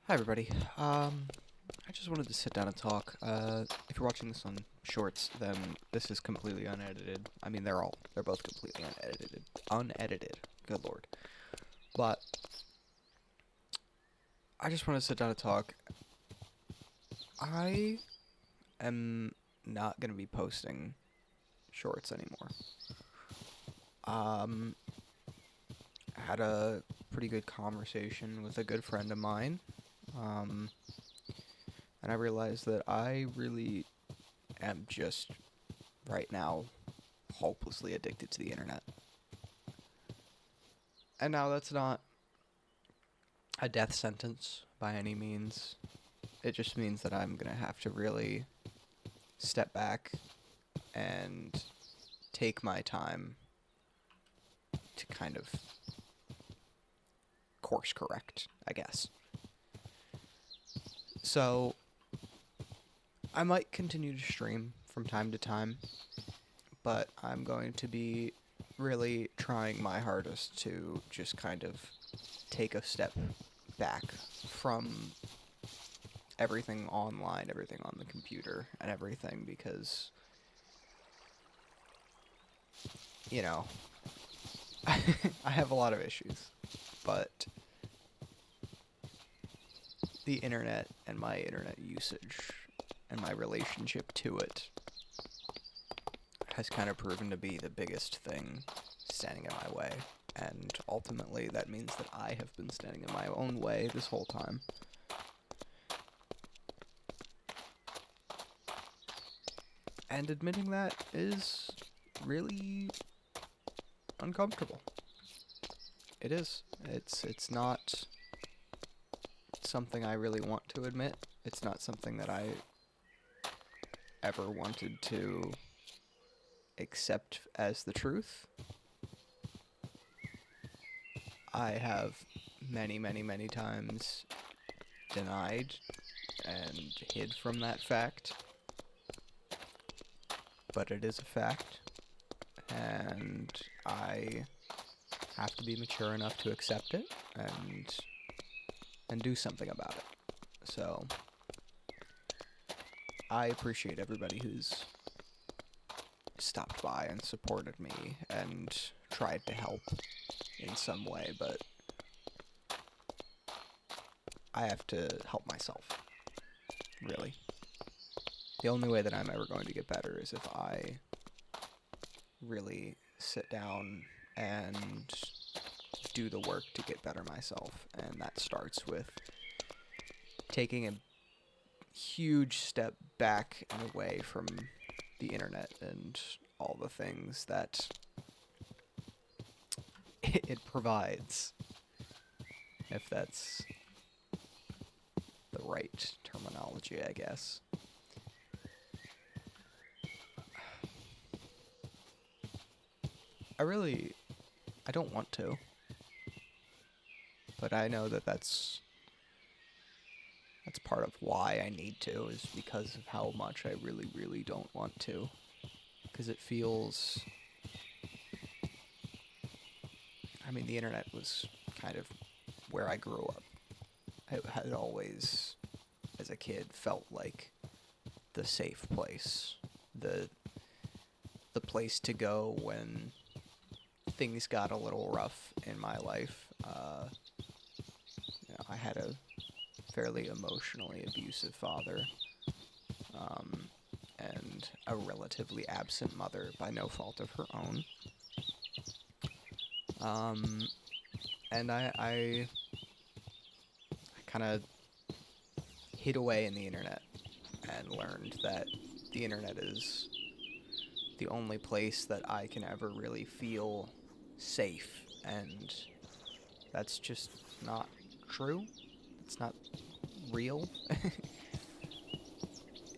Hi everybody. I just wanted to sit down and talk. If you're watching this on Shorts, then this is completely unedited. I mean, they're both completely unedited. Unedited. Good lord. But I just want to sit down and talk. I am not gonna be posting Shorts anymore. Um, I had a pretty good conversation with a good friend of mine. Um, and I realized that I really am just right now hopelessly addicted to the internet. And now that's not a death sentence by any means. It just means that I'm going to have to really step back and take my time to kind of course correct, I guess. So, I might continue to stream from time to time, but I'm going to be really trying my hardest to just kind of take a step back from everything online, everything on the computer, and everything because, you know, I have a lot of issues, but the internet and my internet usage and my relationship to it has kind of proven to be the biggest thing standing in my way. And ultimately, that means that I have been standing in my own way this whole time. And admitting that is really uncomfortable. It is. It's not something I really want to admit. It's not something that I ever wanted to accept as the truth. I have many, many, many times denied and hid from that fact, but it is a fact, and I have to be mature enough to accept it and do something about it. So I appreciate everybody who's stopped by and supported me and tried to help in some way, but I have to help myself, really. The only way that I'm ever going to get better is if I really sit down and do the work to get better myself, and that starts with taking a huge step back and away from the internet and all the things that it provides, if that's the right terminology, I guess. I don't want to, but I know that that's part of why I need to, is because of how much I really, really don't want to. Because it feels, I mean, the internet was kind of where I grew up. It had always, as a kid, felt like the safe place, the the place to go when things got a little rough in my life. I had a fairly emotionally abusive father, um, and a relatively absent mother by no fault of her own. Um, and I kind of hid away in the internet and learned that the internet is the only place that I can ever really feel safe, and that's just not true. It's not real.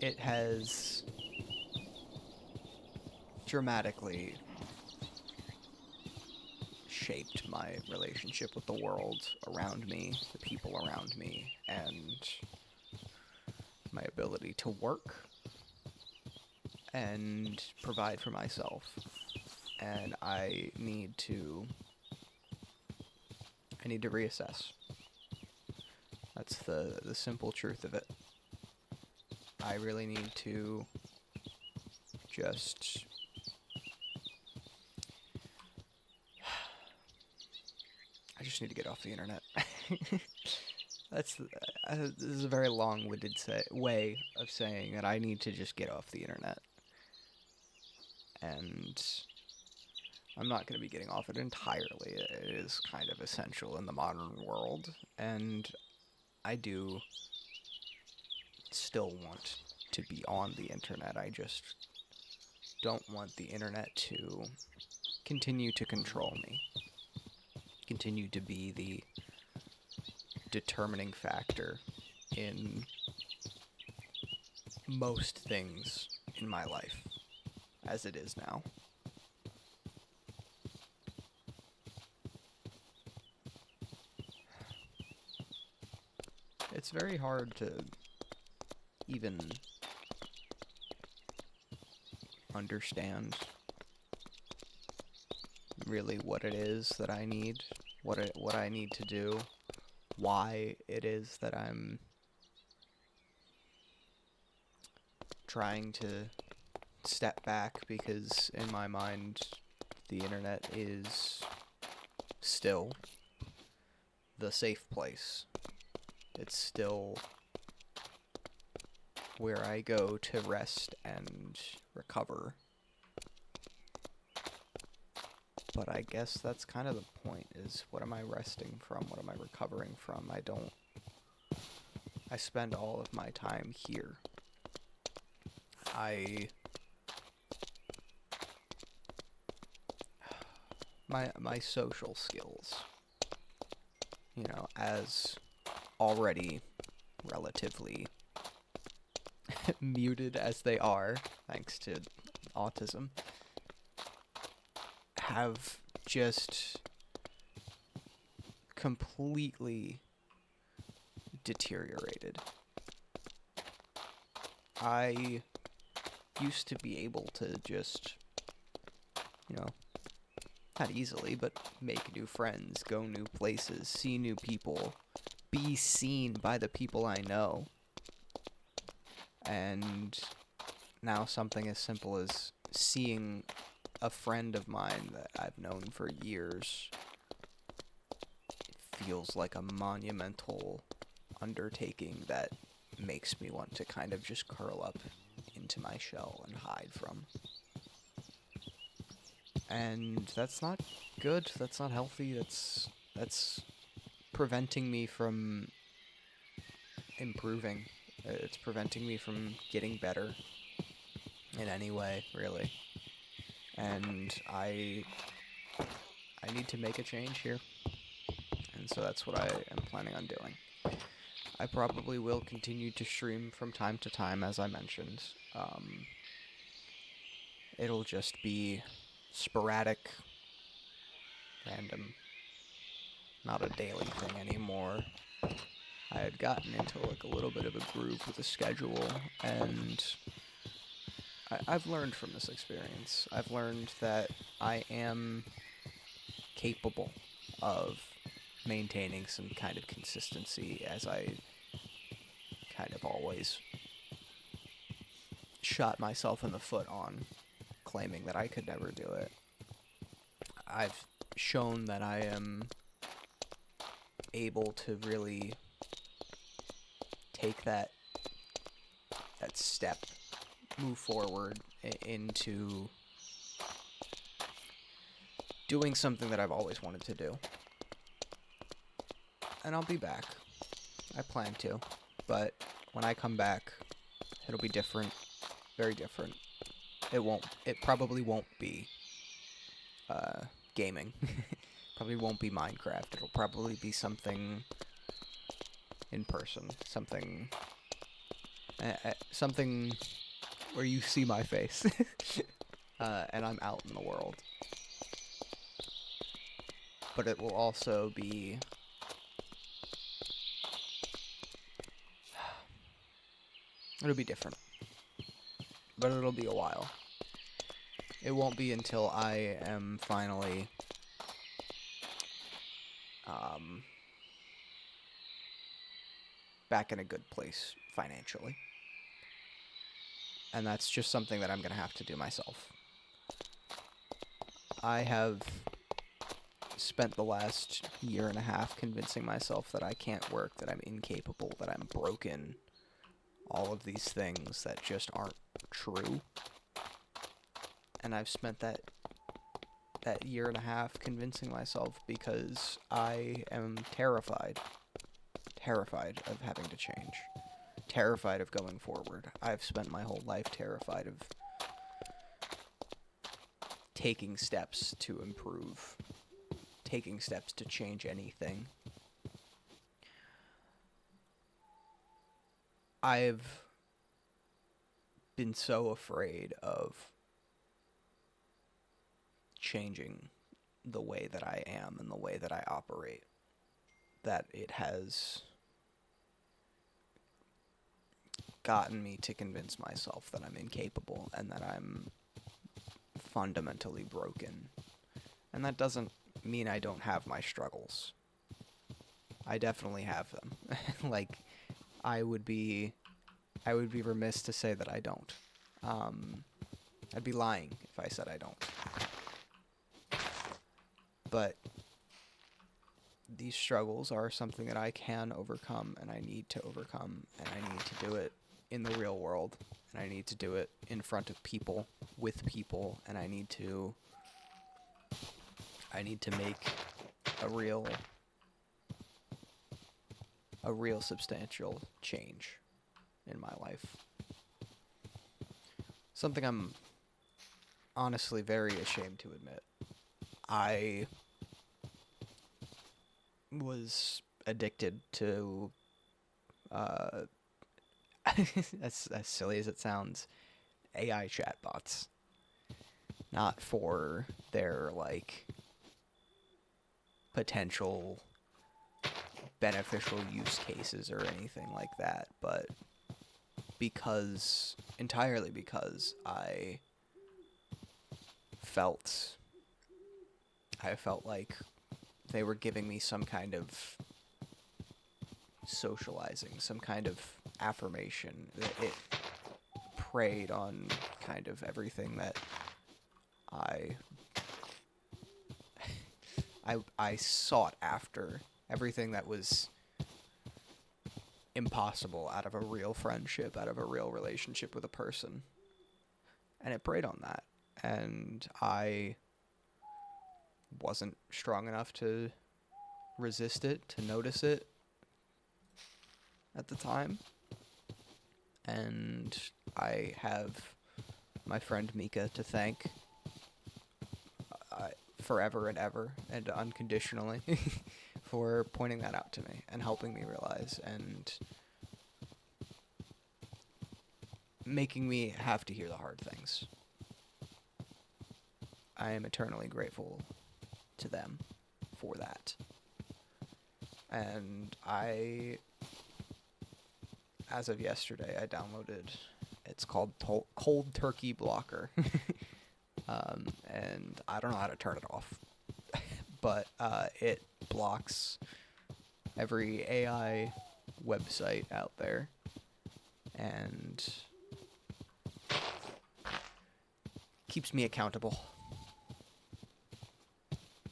It has dramatically shaped my relationship with the world around me, the people around me, and my ability to work and provide for myself. And I need to reassess. That's the simple truth of it. I really need to just I just need to get off the internet. That's this is a very long-winded way of saying that I need to just get off the internet, and I'm not going to be getting off it entirely. It is kind of essential in the modern world, and I do still want to be on the internet. I just don't want the internet to continue to control me, continue to be the determining factor in most things in my life as it is now. It's very hard to even understand really what it is that I need, what I need to do, why it is that I'm trying to step back, because in my mind the internet is still the safe place. It's still where I go to rest and recover. But I guess that's kind of the point, is what am I resting from? What am I recovering from? I spend all of my time here. My social skills, as already relatively muted as they are, thanks to autism, have just completely deteriorated. I used to be able to just, not easily, but make new friends, go new places, see new people, be seen by the people I know. And now something as simple as seeing a friend of mine that I've known for years feels like a monumental undertaking that makes me want to kind of just curl up into my shell and hide from. And that's not good, that's not healthy, that's preventing me from improving. It's preventing me from getting better in any way, really. And I need to make a change here. And so that's what I am planning on doing. I probably will continue to stream from time to time, as I mentioned. It'll just be sporadic, random, not a daily thing anymore. I had gotten into like a little bit of a groove with the schedule, and I've learned from this experience. I've learned that I am capable of maintaining some kind of consistency, as I kind of always shot myself in the foot on, claiming that I could never do it. I've shown that I am able to really take that step, move forward into doing something that I've always wanted to do. And I'll be back. I plan to. But when I come back, it'll be different. Very different. It probably won't be gaming. Probably won't be Minecraft. It'll probably be something in person. Something where you see my face. And I'm out in the world. But it will also be it'll be different. But it'll be a while. It won't be until I am finally back in a good place financially. And that's just something that I'm going to have to do myself. I have spent the last year and a half convincing myself that I can't work, that I'm incapable, that I'm broken. All of these things that just aren't true. And I've spent that year and a half convincing myself because I am terrified. Terrified of having to change. Terrified of going forward. I've spent my whole life terrified of taking steps to improve. Taking steps to change anything. I've been so afraid of changing the way that I am and the way that I operate that it has gotten me to convince myself that I'm incapable and that I'm fundamentally broken. And that doesn't mean I don't have my struggles. I definitely have them. Like, I would be remiss to say that I don't. I'd be lying if I said I don't. But these struggles are something that I can overcome, and I need to overcome, and I need to do it in the real world, and I need to do it in front of people, with people, and I need to make a real substantial change in my life. Something I'm honestly very ashamed to admit. I was addicted to, as silly as it sounds, AI chatbots. Not for their, like, potential beneficial use cases or anything like that, but entirely because I felt like they were giving me some kind of socializing, some kind of affirmation. It preyed on kind of everything that I sought after, everything that was impossible out of a real friendship, out of a real relationship with a person. And it preyed on that. And I wasn't strong enough to resist it, to notice it at the time. And I have my friend Mika to thank forever and ever and unconditionally for pointing that out to me and helping me realize and making me have to hear the hard things. I am eternally grateful to them for that. And as of yesterday, I downloaded, it's called Cold Turkey Blocker. And I don't know how to turn it off, but it blocks every AI website out there and keeps me accountable.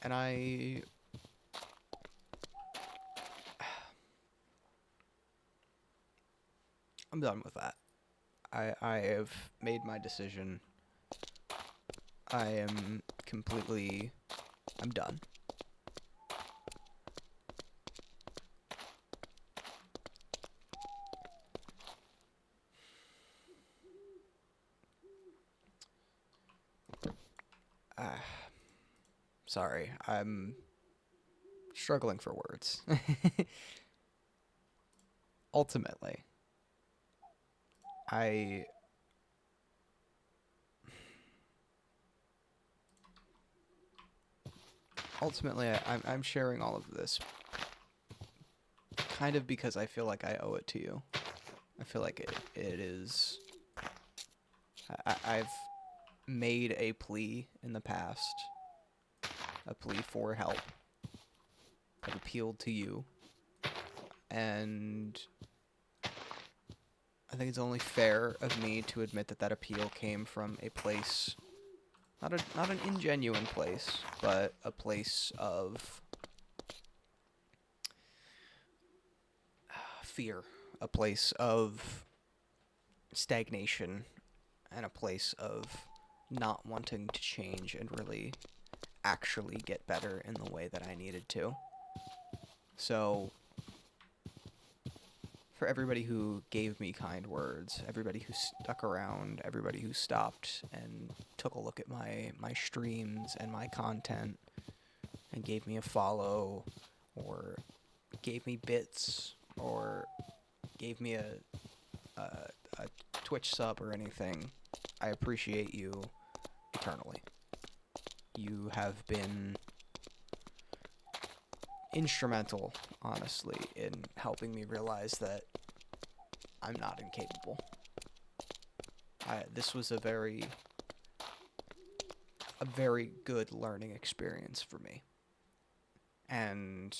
And I'm done with that. I have made my decision. I'm done. Sorry, I'm struggling for words. Ultimately, I'm sharing all of this kind of because I feel like I owe it to you. I feel like it is... I've made a plea in the past, a plea for help. I've appealed to you, and I think it's only fair of me to admit that that appeal came from a place, not an ingenuine place, but a place of fear, a place of stagnation, and a place of not wanting to change and really actually get better in the way that I needed to. So, for everybody who gave me kind words, everybody who stuck around, everybody who stopped and took a look at my streams and my content and gave me a follow, or gave me bits, or gave me a Twitch sub or anything, I appreciate you eternally. You have been instrumental, honestly, in helping me realize that I'm not incapable. This was a very good learning experience for me. And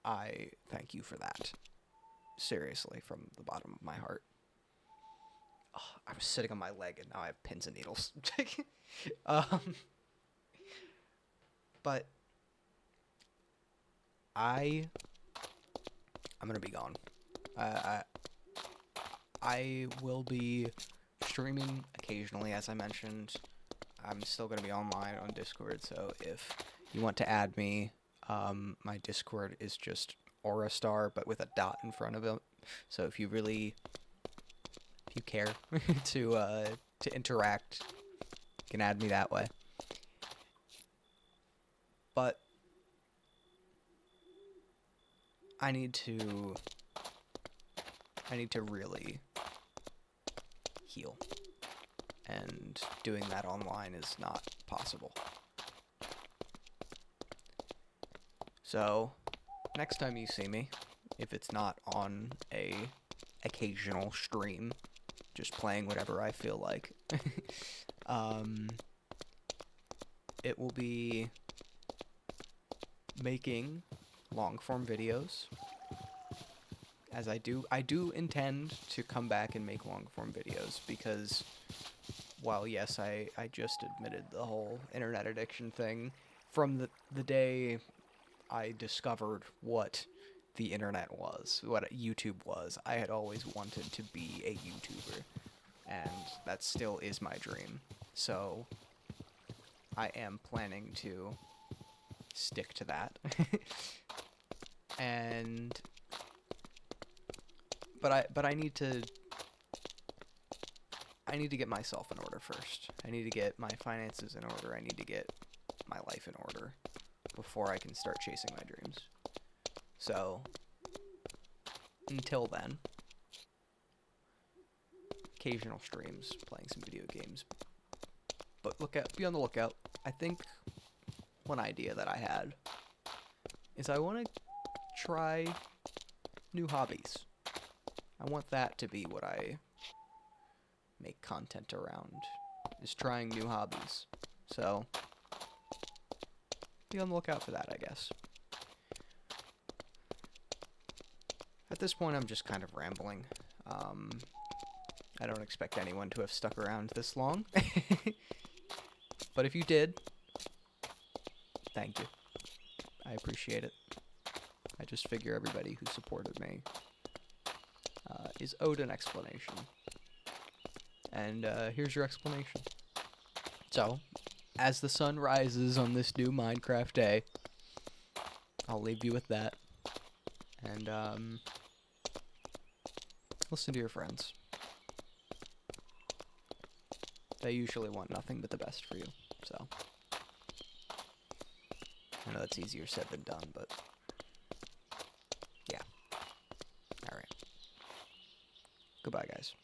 I thank you for that. Seriously, from the bottom of my heart. Oh, I was sitting on my leg and now I have pins and needles. But I'm gonna be gone. I will be streaming occasionally, as I mentioned. I'm still gonna be online on Discord, so if you want to add me, my Discord is just Aurastar, but with a dot in front of it. So if you care to interact, you can add me that way. But I need to really heal, and doing that online is not possible. So, next time you see me, if it's not on a occasional stream, just playing whatever I feel like, it will be making long-form videos. As I do intend to come back and make long-form videos, because while yes, I just admitted the whole internet addiction thing, from the day I discovered what the internet was, what YouTube was, I had always wanted to be a YouTuber, and that still is my dream. So I am planning to stick to that. And but I need to get myself in order first. I need to get my finances in order. I need to get my life in order before I can start chasing my dreams. So, until then, occasional streams, playing some video games. But be on the lookout. I think one idea that I had is I want to try new hobbies. I want that to be what I make content around, is trying new hobbies. So, be on the lookout for that, I guess. At this point, I'm just kind of rambling. I don't expect anyone to have stuck around this long. But if you did, thank you. I appreciate it. I just figure everybody who supported me is owed an explanation. And here's your explanation. So, as the sun rises on this new Minecraft day, I'll leave you with that. And listen to your friends. They usually want nothing but the best for you, so. I know that's easier said than done, but yeah. Alright. Goodbye, guys.